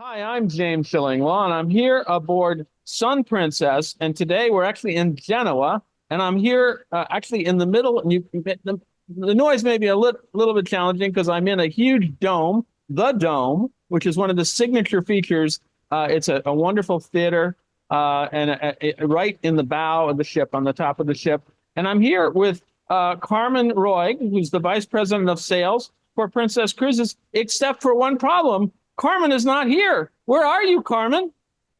Hi, I'm James Shillinglaw, and I'm here aboard Sun Princess. And today we're actually in Genoa, and I'm here actually in the middle. And the noise may be a little bit challenging because I'm in a huge dome, the Dome, which is one of the signature features. It's a wonderful theater, right in the bow of the ship, on the top of the ship. And I'm here with Carmen Roy, who's the vice president of sales for Princess Cruises, except for one problem. Carmen is not here. Where are you, Carmen?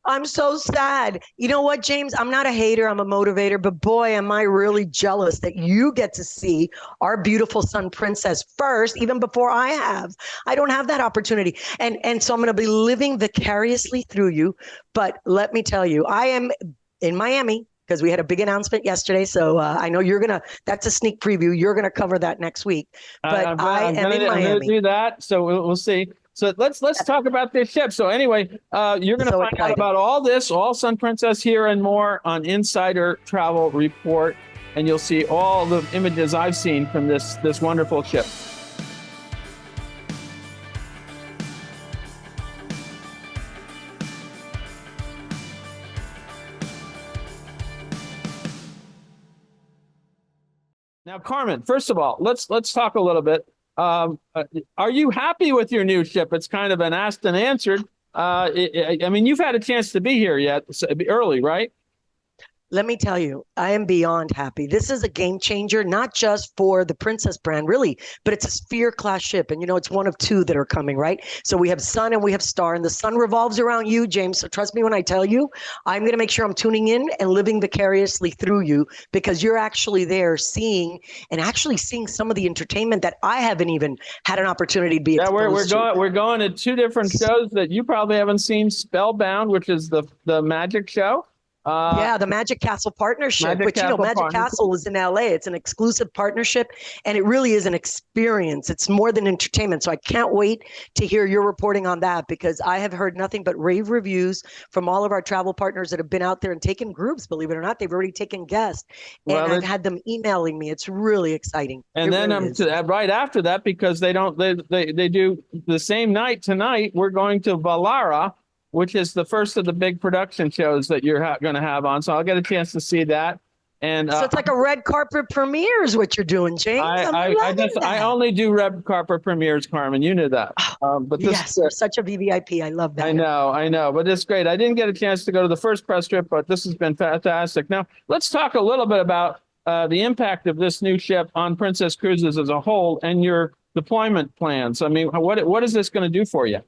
I'm so sad. You know what, James? I'm not a hater, I'm a motivator, but boy, am I really jealous that you get to see our beautiful Sun Princess first, even before I have. I don't have that opportunity. And so I'm going to be living vicariously through you. But let me tell you, I am in Miami because we had a big announcement yesterday. So I know that's a sneak preview. You're going to cover that next week. But I am in I'm gonna Miami. do that. So we'll see. So let's talk about this ship. So anyway, you're gonna So find out excited. about all this, all Sun Princess here and more on Insider Travel Report, and you'll see all the images I've seen from this wonderful ship. Now, Carmen, first of all, let's talk a little bit. Are you happy with your new ship? It's kind of been asked and answered. I mean, you've had a chance to be here yet, so early, right? Let me tell you, I am beyond happy. This is a game changer, not just for the Princess brand, really, but it's a Sphere class ship. And, it's one of two that are coming, right? So we have Sun and we have Star, and the Sun revolves around you, James. So trust me when I tell you, I'm going to make sure I'm tuning in and living vicariously through you because you're actually there seeing some of the entertainment that I haven't even had an opportunity to be Yeah, exposed to. we're going to two different shows that you probably haven't seen. Spellbound, which is the magic show. Yeah, the Magic Castle partnership, Magic which, Castle Magic Partners. Castle is in LA. It's an exclusive partnership, and it really is an experience. It's more than entertainment. So I can't wait to hear your reporting on that because I have heard nothing but rave reviews from all of our travel partners that have been out there and taken groups. Believe it or not, they've already taken guests, and Well, I've had them emailing me. It's really exciting. and It then really is. right after that, because they do the same night tonight, we're going to Valara, which is the first of the big production shows that you're going to have on. So I'll get a chance to see that. And So it's like a red carpet premiere is what you're doing, James. I'm loving I that. only do red carpet premieres, Carmen. You knew that. But this Yes, you're such a VVIP. I love that. I know, but it's great. I didn't get a chance to go to the first press trip, but this has been fantastic. Now, let's talk a little bit about the impact of this new ship on Princess Cruises as a whole and your deployment plans. I mean, what is this going to do for you?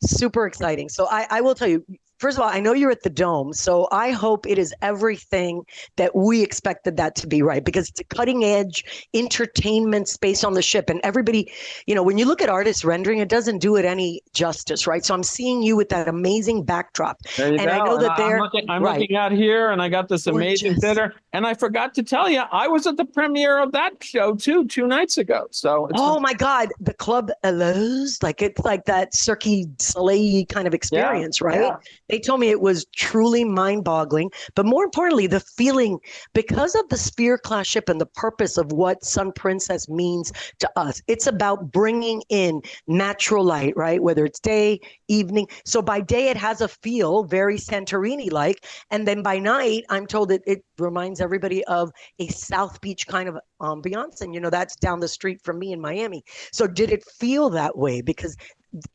Super exciting. So I will tell you, first of all, I know you're at the Dome, so I hope it is everything that we expected that to be, right? Because it's a cutting edge entertainment space on the ship. And everybody, when you look at artist rendering, it doesn't do it any justice, right? So I'm seeing you with that amazing backdrop. There you And go. I know And that they're I'm right. looking out here, and I got this amazing Gorgeous. theater. And I forgot to tell you, I was at the premiere of that show too 2 nights ago. So it's Oh my God, the Club Eloise, like it's like that Cirque du Soleil kind of yeah, experience, right? yeah. They told me it was truly mind-boggling, but more importantly, the feeling because of the Sphere class ship and the purpose of what Sun Princess means to us. It's about bringing in natural light, right? Whether it's day, evening. So by day, it has a feel very Santorini-like, and then by night, I'm told it reminds everybody of a South Beach kind of ambiance, and that's down the street from me in Miami. So did it feel that way? Because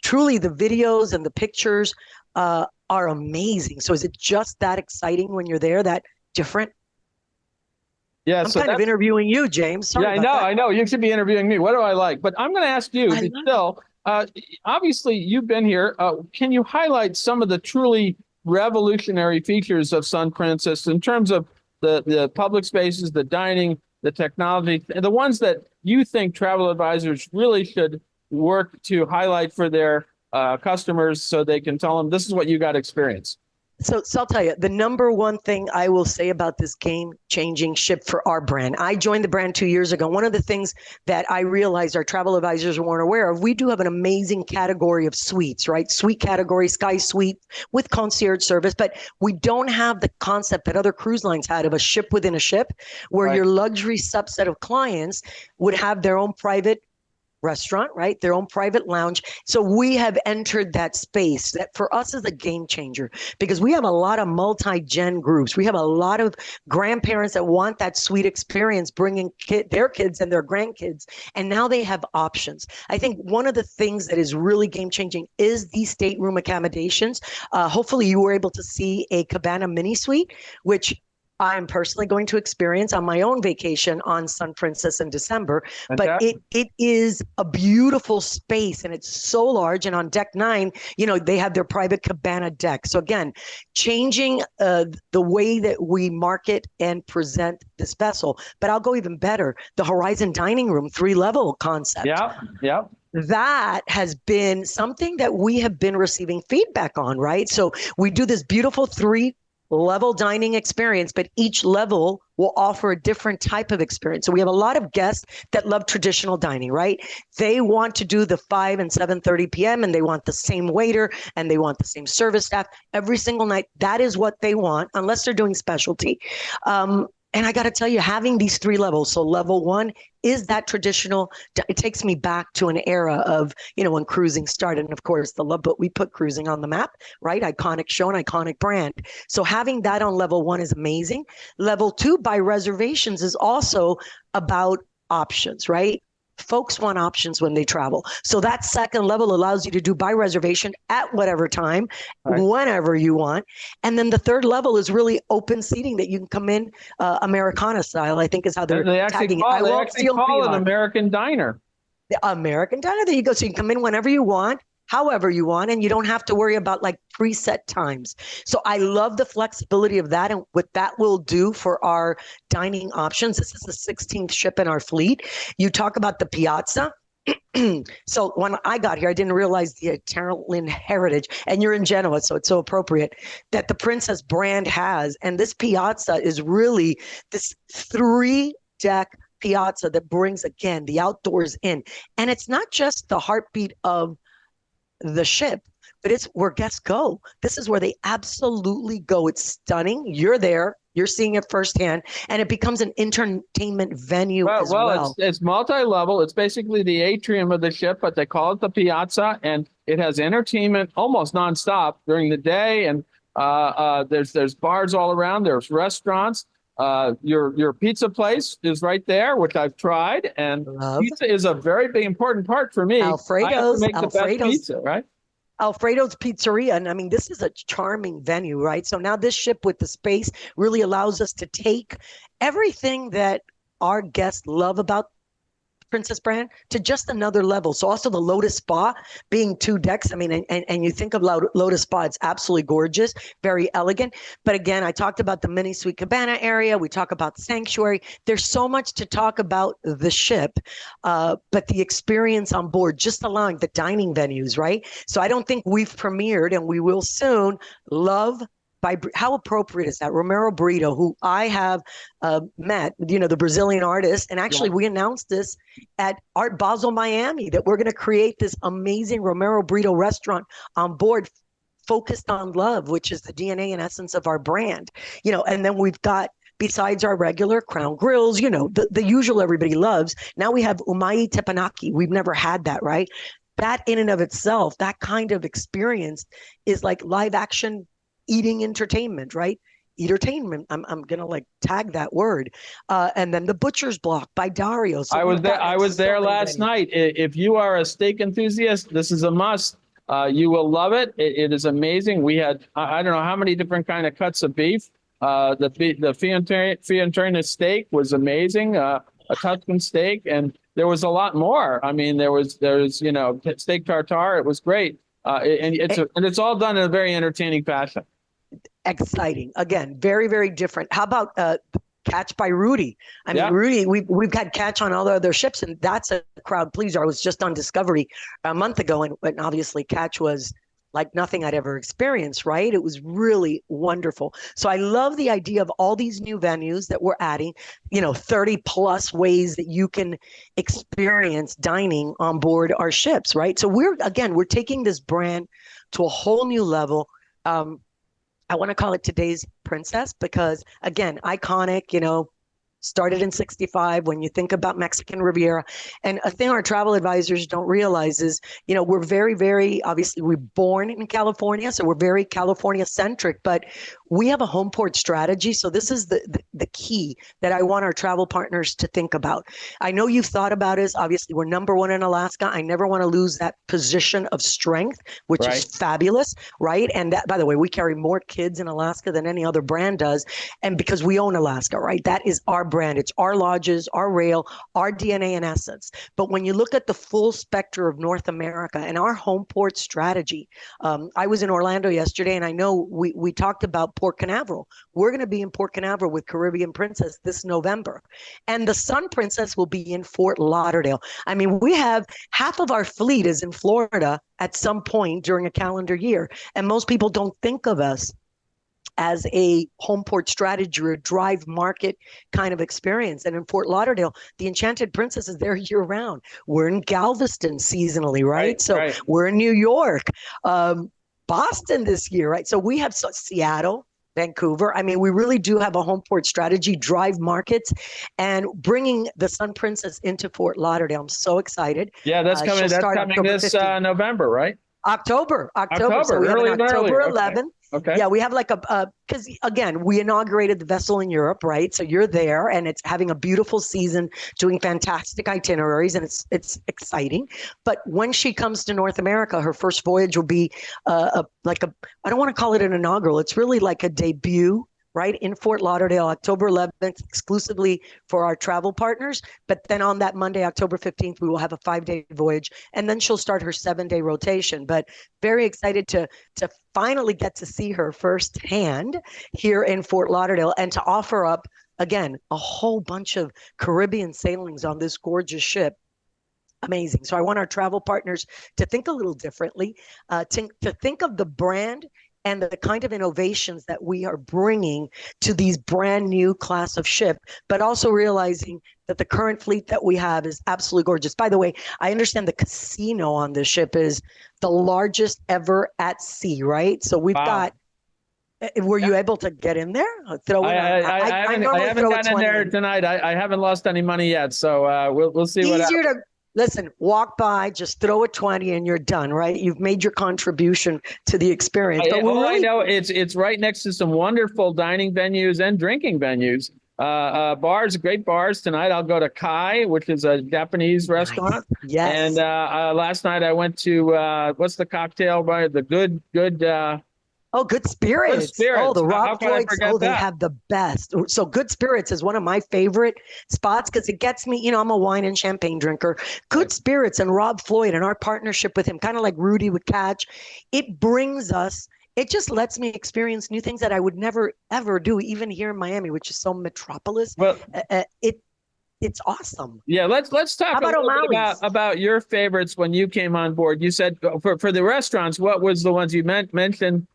truly, the videos and the pictures are amazing. So is it just that exciting when you're there? That different? Yeah, I'm so kind of that's interviewing you, James. Sorry yeah, about that. I know. You should be interviewing me. What do I like? But I'm going to ask you, I but love it. still, obviously, you've been here. Can you highlight some of the truly revolutionary features of Sun Princess in terms of the public spaces, the dining, the technology, the ones that you think travel advisors really should work to highlight for their customers so they can tell them this is what you got to experience? So I'll tell you, the number one thing I will say about this game-changing ship for our brand. I joined the brand 2 years ago. One of the things that I realized our travel advisors weren't aware of, we do have an amazing category of suites, right? Suite category, Sky Suite with concierge service, but we don't have the concept that other cruise lines had of a ship within a ship, where Right. your luxury subset of clients would have their own private restaurant, right? Their own private lounge. So we have entered that space that for us is a game changer because we have a lot of multi-gen groups. We have a lot of grandparents that want that sweet experience, bringing their kids and their grandkids. And now they have options. I think one of the things that is really game changing is these stateroom accommodations. Hopefully you were able to see a Cabana mini suite, which I'm personally going to experience on my own vacation on Sun Princess in December. But it is a beautiful space and it's so large. And on deck 9, they have their private cabana deck. So again, changing the way that we market and present this vessel. But I'll go even better. The Horizon Dining Room 3-level concept. Yeah. That has been something that we have been receiving feedback on, right? So we do this beautiful 3-level dining experience, but each level will offer a different type of experience. So we have a lot of guests that love traditional dining, right? They want to do the 5 and 7:30 p.m. and they want the same waiter and they want the same service staff every single night. That is what they want, unless they're doing specialty. And I got to tell you, having these 3 levels, so level 1 is that traditional. It takes me back to an era of, when cruising started. And of course, the Love Boat, we put cruising on the map, right? Iconic show and iconic brand. So having that on level 1 is amazing. Level 2 by reservations is also about options, right? Folks want options when they travel. So that second level allows you to do by reservation at whatever time, whenever you want. And then the third level is really open seating that you can come in Americana style, I think is how they're tagging it. They actually call it American Diner. The American Diner, there you go. So you can come in whenever you want, however you want, and you don't have to worry about like preset times. So I love the flexibility of that and what that will do for our dining options. This is the 16th ship in our fleet. You talk about the Piazza. So when I got here, I didn't realize the Italian heritage, and you're in Genoa, so it's so appropriate that the Princess brand has. And this Piazza is really this 3-deck Piazza that brings, again, the outdoors in. And it's not just the heartbeat of the ship, but it's where guests go. This is where they absolutely go. It's stunning. You're there. You're seeing it firsthand, and it becomes an entertainment venue as well. It's multi-level. It's basically the atrium of the ship, but they call it the Piazza, and it has entertainment almost nonstop during the day. And there's bars all around. There's restaurants. Your pizza place is right there, which I've tried, and pizza is a very big important part for me. Alfredo's, I have to make the best pizza, right? Alfredo's Pizzeria. And I mean, this is a charming venue, right? So now this ship with the space really allows us to take everything that our guests love about Princess brand to just another level. So also the Lotus Spa being 2 decks. I mean, and you think of Lotus Spa, it's absolutely gorgeous, very elegant. But again, I talked about the mini suite cabana area. We talk about the sanctuary. There's so much to talk about the ship, but the experience on board, just allowing the dining venues, right? So I don't think we've premiered, and we will soon, Love by, how appropriate is that? Romero Brito, who I have met, the Brazilian artist. And actually, we announced this at Art Basel Miami, that we're going to create this amazing Romero Brito restaurant on board focused on love, which is the DNA and essence of our brand. And then we've got, besides our regular Crown Grills, the usual everybody loves. Now we have Umai Teppanyaki. We've never had that, right? That in and of itself, that kind of experience is like live action eating entertainment, right? Entertainment. I'm gonna tag that word. And then the Butcher's Block by Dario. So I was there last night. If you are a steak enthusiast, this is a must. You will love it. It is amazing. We had I don't know how many different kind of cuts of beef. The Fiorentina steak was amazing. A Tuscan steak, and there was a lot more. I mean, there's steak tartare. It was great. And it's all done in a very entertaining fashion. Exciting. Again, very, very different. How about Catch by Rudy? I mean, Rudy, we've had Catch on all the other ships, and that's a crowd pleaser. I was just on Discovery a month ago, and obviously Catch was like nothing I'd ever experienced, right? It was really wonderful. So I love the idea of all these new venues that we're adding, 30 plus ways that you can experience dining on board our ships, right? So we're taking this brand to a whole new level. I want to call it today's Princess because, again, iconic, started in 65 when you think about Mexican Riviera. And a thing our travel advisors don't realize is, we're very, very, obviously we're born in California, so we're very California centric, but we have a home port strategy. So this is the key that I want our travel partners to think about. I know you've thought about it. Obviously, we're number one in Alaska. I never want to lose that position of strength, which is fabulous, right? And that, by the way, we carry more kids in Alaska than any other brand does. And because we own Alaska, right? That is our brand. It's our lodges, our rail, our DNA and essence. But when you look at the full spectrum of North America and our home port strategy, I was in Orlando yesterday, and I know we talked about Port Canaveral. We're going to be in Port Canaveral with Caribbean Princess this November. And the Sun Princess will be in Fort Lauderdale. I mean, we have half of our fleet is in Florida at some point during a calendar year. And most people don't think of us as a home port strategy or drive market kind of experience. And in Fort Lauderdale, the Enchanted Princess is there year round. We're in Galveston seasonally, right? So we're in New York, Boston this year, right? So we have Seattle, Vancouver. I mean, we really do have a home port strategy, drive markets, and bringing the Sun Princess into Fort Lauderdale. I'm so excited. Yeah, that's coming. That's coming this November, right? October. So we have an October 11th. Okay. Yeah, we have like because again, we inaugurated the vessel in Europe, right? So you're there, and it's having a beautiful season, doing fantastic itineraries, and it's exciting. But when she comes to North America, her first voyage will be I don't want to call it an inaugural. It's really like a debut, right, in Fort Lauderdale, October 11th, exclusively for our travel partners. But then on that Monday, October 15th, we will have a 5-day voyage, and then she'll start her 7-day rotation. But very excited to finally get to see her firsthand here in Fort Lauderdale and to offer up, again, a whole bunch of Caribbean sailings on this gorgeous ship. Amazing. So I want our travel partners to think a little differently, to think of the brand and the kind of innovations that we are bringing to these brand new class of ship, but also realizing that the current fleet that we have is absolutely gorgeous. By the way, I understand the casino on this ship is the largest ever at sea, right? So we've got, were you able to get in there? I haven't gotten in there tonight. I haven't lost any money yet. So we'll see what happens. Listen, walk by, just throw a 20 and you're done, right? You've made your contribution to the experience. I know it's right next to some wonderful dining venues and drinking venues. Bars, great bars tonight. I'll go to Kai, which is a Japanese restaurant. Yes. And last night I went to what's the cocktail bar? The good. Good Spirits. Good Spirits. Oh, the Rob Floyd's. They have the best. So Good Spirits is one of my favorite spots because it gets me, I'm a wine and champagne drinker. Good Spirits and Rob Floyd and our partnership with him, kind of like Rudy with Catch, it brings us, it just lets me experience new things that I would never, ever do, even here in Miami, which is so metropolis. Well, it's awesome. Yeah, let's talk a little bit about your favorites when you came on board. You said for the restaurants, what was the ones you mentioned?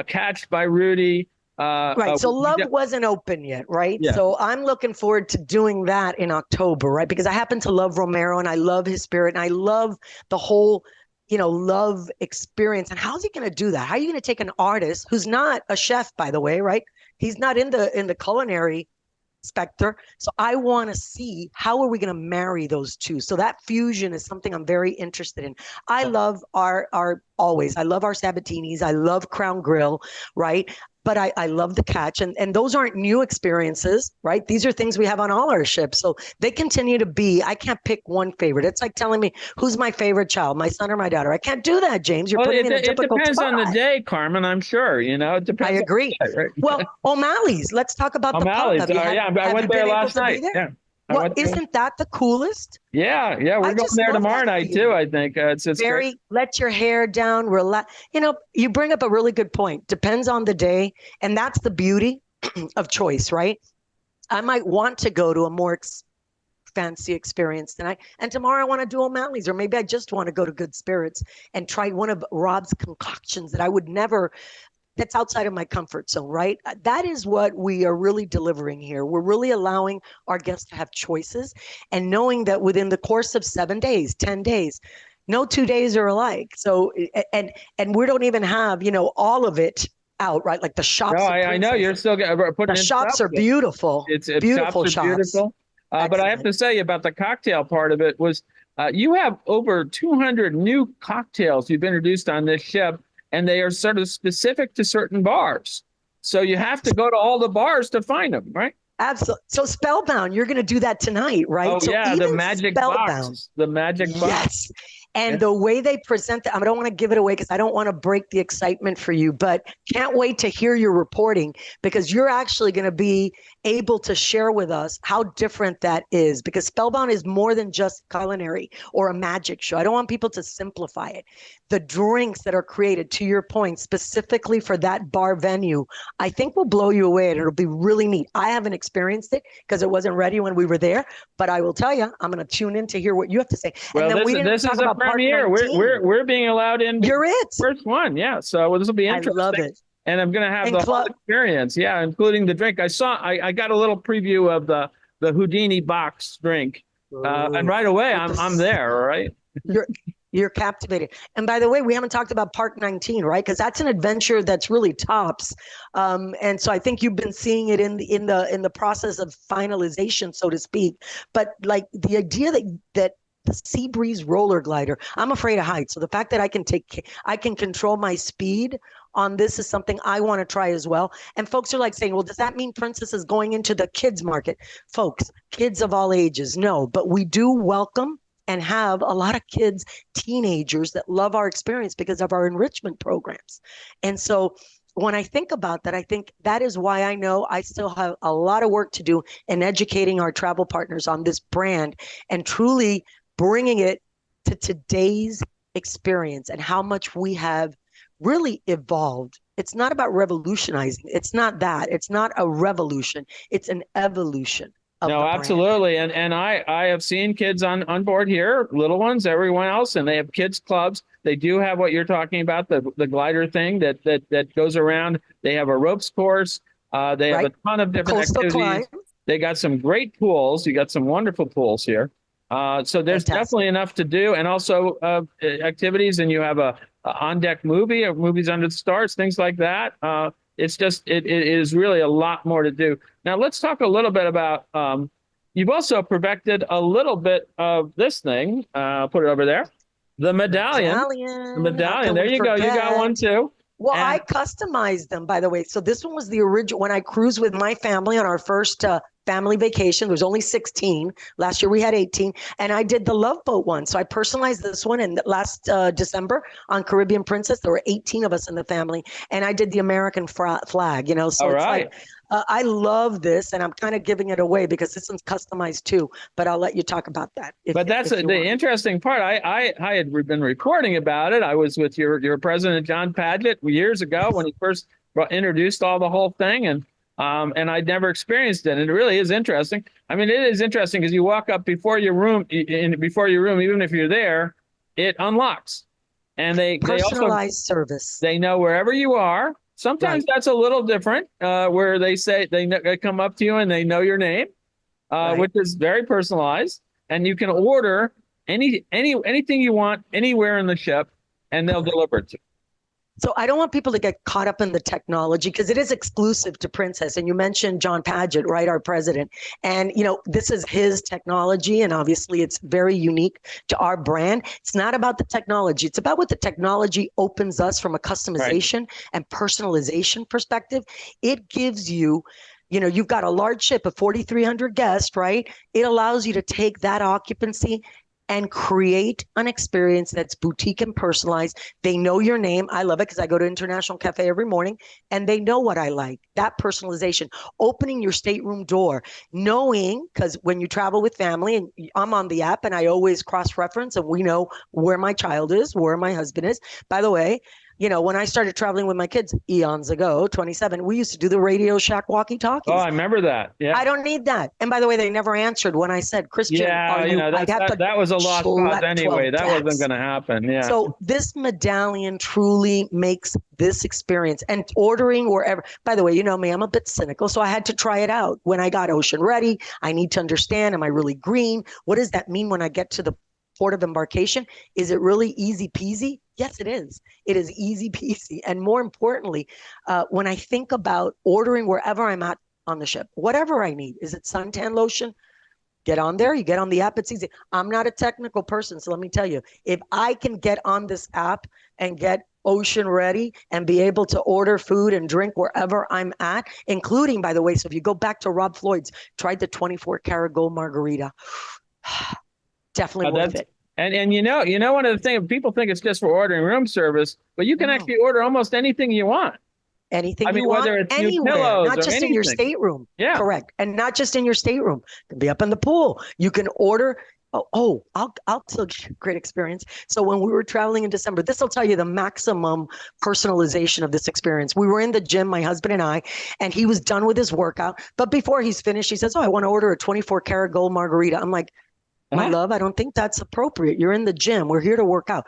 Catch by Rudy. Right. So Love wasn't open yet, right? Yeah. So I'm looking forward to doing that in October, right? Because I happen to love Romero and I love his spirit and I love the whole, Love experience. And how's he going to do that? How are you going to take an artist who's not a chef, by the way, right? He's not in the culinary specter. So I want to see how are we going to marry those two. So that fusion is something I'm very interested in. I love our always. I love our Sabatinis. I love Crown Grill, right? But I love the Catch. And those aren't new experiences, right? These are things we have on all our ships. So they continue to be, I can't pick one favorite. It's like telling me who's my favorite child, my son or my daughter. I can't do that, James. You're putting me in a difficult spot. It depends on the day, Carmen, I'm sure. It depends. I agree. Right? Well, O'Malley's. Let's talk about O'Malley's. the pub. I went there last night. Yeah. Well, isn't that the coolest? Yeah, we're going there tomorrow night too. I think it's very great. Let your hair down, relax. You bring up a really good point. Depends on the day, and that's the beauty of choice, right? I might want to go to a more fancy experience tonight, and tomorrow I want to do O'Malley's, or maybe I just want to go to Good Spirits and try one of Rob's concoctions that I would never. That's outside of my comfort zone, right? That is what we are really delivering here. We're really allowing our guests to have choices and knowing that within the course of 7 days, 10 days, no 2 days are alike. So, and we don't even have, all of it out, right? Like the No, shops of I know you're Princess. still putting The in shops stuff. are beautiful, It's beautiful shops are shops. beautiful. But I have Excellent. to say about the cocktail part of it was you have over 200 new cocktails you've introduced on this ship, and they are sort of specific to certain bars. So you have to go to all the bars to find them, right? Absolutely. So Spellbound, you're going to do that tonight, right? Oh So yeah, the even magic Spellbound, box, the magic box. yes. And Yeah. the way they present that, I don't want to give it away because I don't want to break the excitement for you, but can't wait to hear your reporting because you're actually going to be able to share with us how different that is because Spellbound is more than just culinary or a magic show. I don't want people to simplify it. The drinks that are created, to your point, specifically for that bar venue, I think will blow you away and it'll be really neat. I haven't experienced it because it wasn't ready when we were there, but I will tell you, I'm going to tune in to hear what you have to say. Well, And then we didn't this talk is a about part premiere. 19. We're being allowed in. You're it. First one, yeah. So this will be I love interesting. it. And I'm going to have And the whole club, experience, yeah, including the drink. I got a little preview of the Houdini box drink, and right away I'm there. All right. you're you're captivated. And by the way, we haven't talked about Park 19, right? Because that's an adventure that's really tops. And so I think you've been seeing it in the process of finalization, so to speak. But like the idea that the Sea Breeze roller glider, I'm afraid of heights. So the fact that I can control my speed on this is something I want to try as well. And folks are like saying, well, does that mean Princess is going into the kids market? Folks, kids of all ages, no, but we do welcome and have a lot of kids, teenagers that love our experience because of our enrichment programs. And so when I think about that, I think that is why I know I still have a lot of work to do in educating our travel partners on this brand and truly bringing it to today's experience and how much we have really evolved. It's not about revolutionizing. It's not that. It's not a revolution. It's an evolution of No, the brand. absolutely. And I have seen kids on board here, little ones, everyone else, and they have kids clubs. They do have what you're talking about, the glider thing that goes around. They have a ropes course. They have a ton of different Coastal activities. climb. They got some great pools. You got some wonderful pools here. So there's Fantastic. definitely enough to do, and also activities. And you have a on deck movie, or movies under the stars, things like that. It's just it is really a lot more to do. Now let's talk a little bit about. You've also perfected a little bit of this thing. Put it over there. The medallion. The medallion. There you go. You got one too. Well, And- I customized them, by the way. So this one was the original when I cruised with my family on our first family vacation. There was only 16. Last year we had 18. And I did the Love Boat one. So I personalized this one. And last December on Caribbean Princess, there were 18 of us in the family. And I did the American flag, So All it's right. like, I love this. And I'm kind of giving it away because this one's customized too. But I'll let you talk about that. But that's the interesting part. I had been reporting about it. I was with your president, John Padgett, years ago when he first introduced the whole thing. And I'd never experienced it. And it really is interesting. I mean, it is interesting because you walk up before your room, even if you're there, it unlocks. And they personalized service. They know wherever you are. Sometimes that's a little different, where they say they come up to you and they know your name, which is very personalized. And you can order anything you want anywhere in the ship, and they'll deliver it to you. So I don't want people to get caught up in the technology because it is exclusive to Princess. And you mentioned John Padgett, right, our president. And, this is his technology. And obviously it's very unique to our brand. It's not about the technology. It's about what the technology opens us from a customization and personalization perspective. It gives you, you've got a large ship of 4,300 guests, right? It allows you to take that occupancy and create an experience that's boutique and personalized. They know your name. I love it because I go to International Cafe every morning and they know what I like. That personalization, opening your stateroom door, knowing, because when you travel with family, and I'm on the app and I always cross-reference and we know where my child is, where my husband is. By the way, when I started traveling with my kids eons ago, 27, we used to do the Radio Shack walkie-talkies. Oh, I remember that. Yeah. I don't need that. And by the way, they never answered when I said, Christian, that was a lost cause anyway. That wasn't going to happen. Yeah. So this medallion truly makes this experience, and ordering wherever. By the way, you know me, I'm a bit cynical. So I had to try it out when I got ocean ready. I need to understand, am I really green? What does that mean when I get to the port of embarkation? Is it really easy peasy? Yes, it is. It is easy peasy. And more importantly, when I think about ordering wherever I'm at on the ship, whatever I need, is it suntan lotion? Get on there. You get on the app. It's easy. I'm not a technical person. So let me tell you, if I can get on this app and get ocean ready and be able to order food and drink wherever I'm at, including, by the way, so if you go back to Rob Floyd's, tried the 24 karat gold margarita. Definitely worth it. And one of the things, people think it's just for ordering room service, but you can actually order almost anything you want. Anything you want, whether it's anywhere, not just anything. in your stateroom. Yeah. Correct. And not just in your stateroom. It can be up in the pool. You can order. I'll tell you a great experience. So when we were traveling in December, this will tell you the maximum personalization of this experience. We were in the gym, my husband and I, and he was done with his workout. But before he's finished, he says, I want to order a 24 karat gold margarita. I'm like, my love, I don't think that's appropriate. You're in the gym. We're here to work out.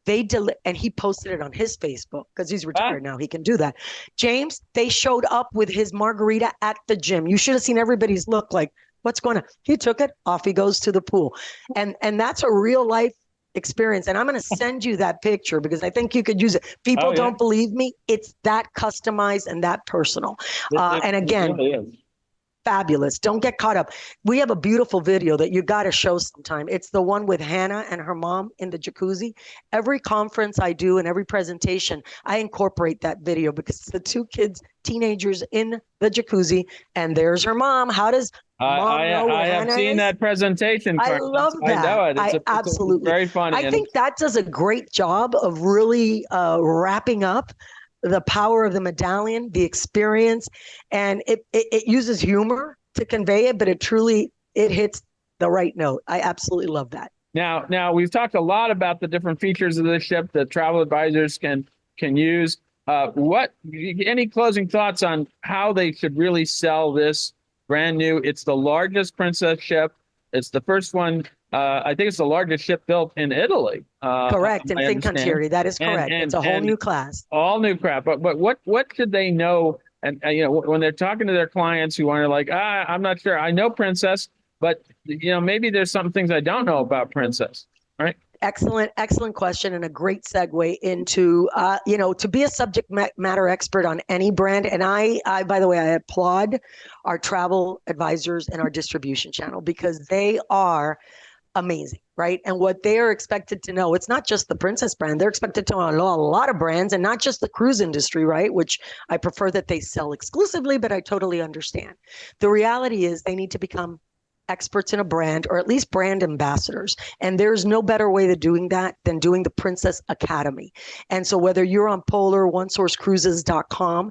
And he posted it on his Facebook because he's retired now. He can do that. James, they showed up with his margarita at the gym. You should have seen everybody's look like, what's going on? He took it, off he goes to the pool. And that's a real life experience. And I'm going to send you that picture because I think you could use it. People don't believe me. It's that customized and that personal. And again, really fabulous. Don't get caught up. We have a beautiful video that you got to show sometime. It's the one with Hannah and her mom in the jacuzzi. Every conference I do and every presentation, I incorporate that video because the two kids, teenagers in the jacuzzi, and there's her mom. How does mom know where Hannah is? I have seen that presentation. I love that. I know it. It's absolutely very funny. I think that does a great job of really wrapping up the power of the medallion, the experience, and it uses humor to convey it, but it hits the right note. I absolutely love that. Now we've talked a lot about the different features of this ship that travel advisors can use. Any closing thoughts on how they should really sell this brand new? It's the largest Princess ship. It's the first one. I think it's the largest ship built in Italy. Correct. In Fincantieri. That is correct. It's a whole new class. All new crap. But what should they know? And when they're talking to their clients who are like, I'm not sure. I know Princess, but maybe there's some things I don't know about Princess. Right. Excellent question, and a great segue into, to be a subject matter expert on any brand. And I, by the way, I applaud our travel advisors and our distribution channel because they are amazing, right? And what they are expected to know, it's not just the Princess brand. They're expected to know a lot of brands and not just the cruise industry, right? Which I prefer that they sell exclusively, but I totally understand. The reality is they need to become experts in a brand, or at least brand ambassadors. And there's no better way of doing that than doing the Princess Academy. And so whether you're on Polar, OneSourceCruises.com,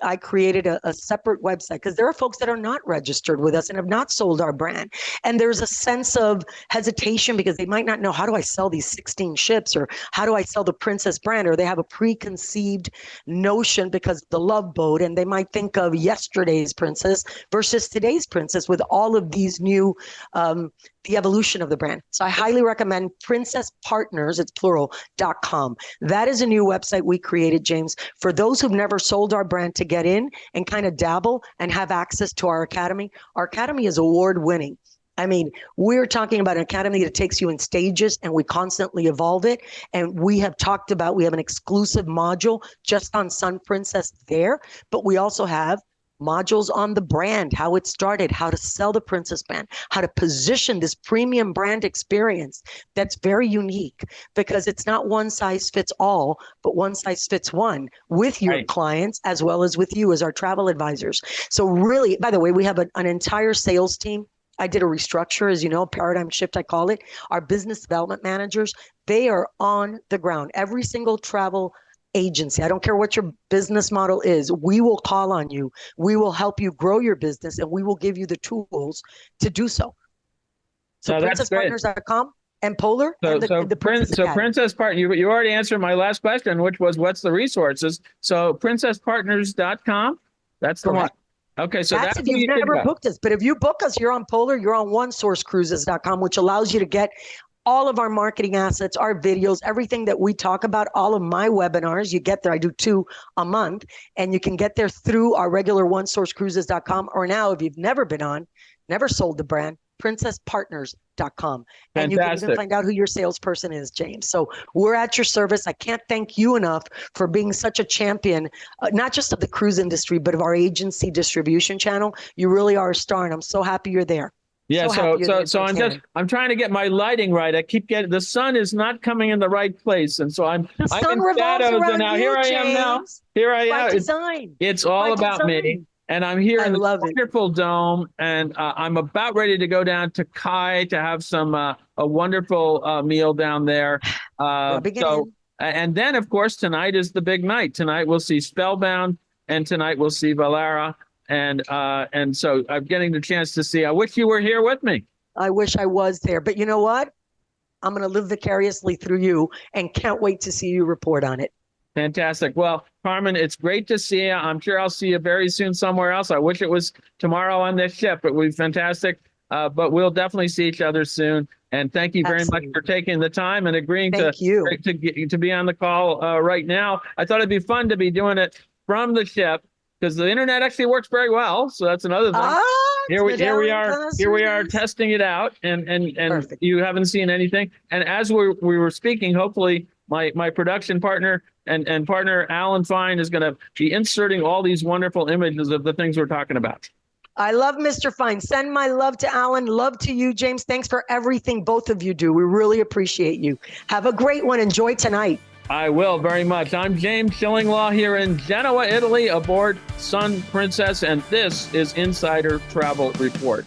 I created a separate website because there are folks that are not registered with us and have not sold our brand. And there's a sense of hesitation because they might not know, how do I sell these 16 ships, or how do I sell the Princess brand? Or they have a preconceived notion because of the Love Boat, and they might think of yesterday's Princess versus today's Princess with all of these new, the evolution of the brand. So I highly recommend Princess Partners, it's plural.com. That is a new website we created, James, for those who've never sold our brand to get in and kind of dabble and have access to our academy. Our academy is award winning. I mean, we're talking about an academy that takes you in stages and we constantly evolve it. And we have an exclusive module just on Sun Princess there, but we also have modules on the brand, how it started, how to sell the Princess brand, how to position this premium brand experience that's very unique because it's not one size fits all, but one size fits one with your clients as well as with you as our travel advisors. So really, by the way, we have an entire sales team. I did a restructure, as you know, paradigm shift, I call it. Our business development managers, they are on the ground. Every single travel agency, I don't care what your business model is, we will call on you. We will help you grow your business and we will give you the tools to do so. So princesspartners.com and Polar and the Princess Academy. Princess Partner, you already answered my last question, which was what's the resources? So princesspartners.com, that's the one. Okay, so that's if you've never booked us. But if you book us, you're on Polar, you're on OneSourceCruises.com, which allows you to get all of our marketing assets, our videos, everything that we talk about, all of my webinars. You get there. I do 2 a month, and you can get there through our regular OneSourceCruises.com. Or now, if you've never been on, never sold the brand, sunprincesspartners.com. And you can even Fantastic. find out who your salesperson is, James. So we're at your service. I can't thank you enough for being such a champion, not just of the cruise industry, but of our agency distribution channel. You really are a star, and I'm so happy you're there. Yeah, happy you're there so I'm trying to get my lighting right. I keep getting the sun is not coming in the right place, and so I'm The I'm sun in revolves shadows, around and now you, here I am now. James. Here I By am. design. It's all By about me, design. and I'm here I in the love it. wonderful dome, and I'm about ready to go down to Kai to have some a wonderful meal down there. Rubbing it in. And then of course tonight is the big night. Tonight we'll see Spellbound, and tonight we'll see Valara, and so I'm getting the chance to see. I wish you were here with me. I wish I was there, but you know what? I'm going to live vicariously through you and can't wait to see you report on it. Fantastic. Well, Carmen, it's great to see you. I'm sure I'll see you very soon somewhere else. I wish it was tomorrow on this ship. It would be fantastic. But we'll definitely see each other soon. And thank you very much for taking the time and agreeing to be on the call right now. I thought it'd be fun to be doing it from the ship because the internet actually works very well. So that's another thing. Here we are testing it out, and you haven't seen anything. And as we were speaking, hopefully my production partner and partner Alan Fine is going to be inserting all these wonderful images of the things we're talking about. I love Mr. Fine. Send my love to Alan. Love to you, James. Thanks for everything both of you do. We really appreciate you. Have a great one. Enjoy tonight. I will very much. I'm James Shillinglaw here in Genoa, Italy, aboard Sun Princess, and this is Insider Travel Report.